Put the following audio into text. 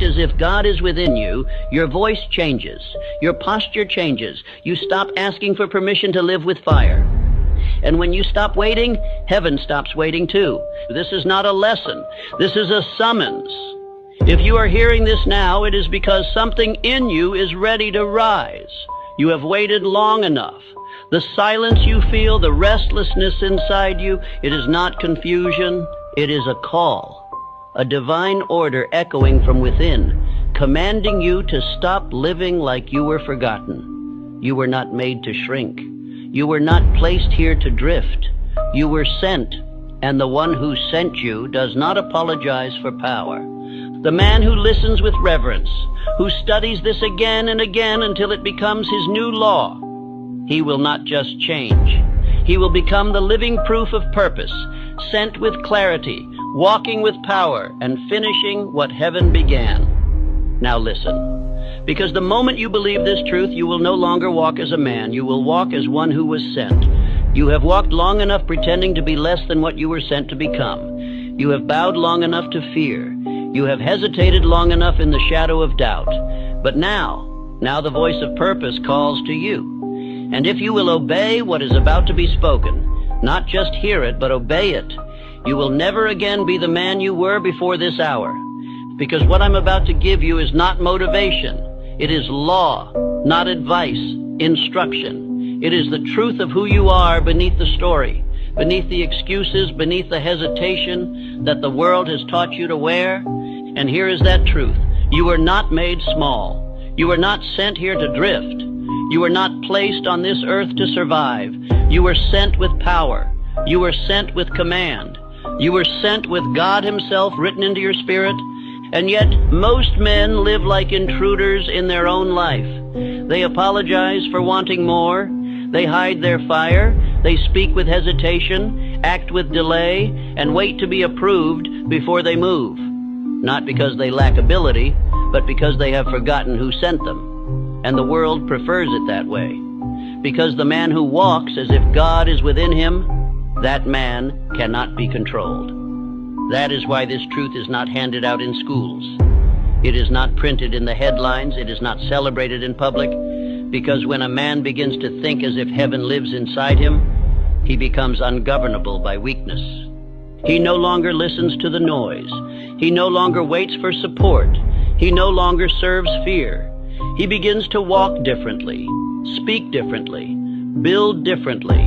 act as if God is within you, your voice changes, your posture changes. You stop asking for permission to live with fire. And when you stop waiting, heaven stops waiting too. This is not a lesson. This is a summons. If you are hearing this now, it is because something in you is ready to rise. You have waited long enough. The silence you feel, the restlessness inside you, it is not confusion. It is a call, a divine order echoing from within, commanding you to stop living like you were forgotten. You were not made to shrink. You were not placed here to drift. You were sent, and the one who sent you does not apologize for power. The man who listens with reverence, who studies this again and again until it becomes his new law, he will not just change. He will become the living proof of purpose, sent with clarity, walking with power, and finishing what heaven began. Now listen, because the moment you believe this truth, you will no longer walk as a man. You will walk as one who was sent. You have walked long enough pretending to be less than what you were sent to become. You have bowed long enough to fear. You have hesitated long enough in the shadow of doubt. But now the voice of purpose calls to you. And if you will obey what is about to be spoken, not just hear it, but obey it, you will never again be the man you were before this hour. Because what I'm about to give you is not motivation. It is law, not advice, instruction. It is the truth of who you are beneath the story, beneath the excuses, beneath the hesitation that the world has taught you to wear. And here is that truth. You were not made small. You were not sent here to drift. You were not placed on this earth to survive. You were sent with power. You were sent with command. You were sent with God Himself written into your spirit. And yet, most men live like intruders in their own life. They apologize for wanting more. They hide their fire. They speak with hesitation, act with delay, and wait to be approved before they move. Not because they lack ability, but because they have forgotten who sent them. And the world prefers it that way. Because the man who walks as if God is within him, that man cannot be controlled. That is why this truth is not handed out in schools. It is not printed in the headlines. It is not celebrated in public. Because when a man begins to think as if heaven lives inside him, he becomes ungovernable by weakness. He no longer listens to the noise. He no longer waits for support. He no longer serves fear. He begins to walk differently, speak differently, build differently,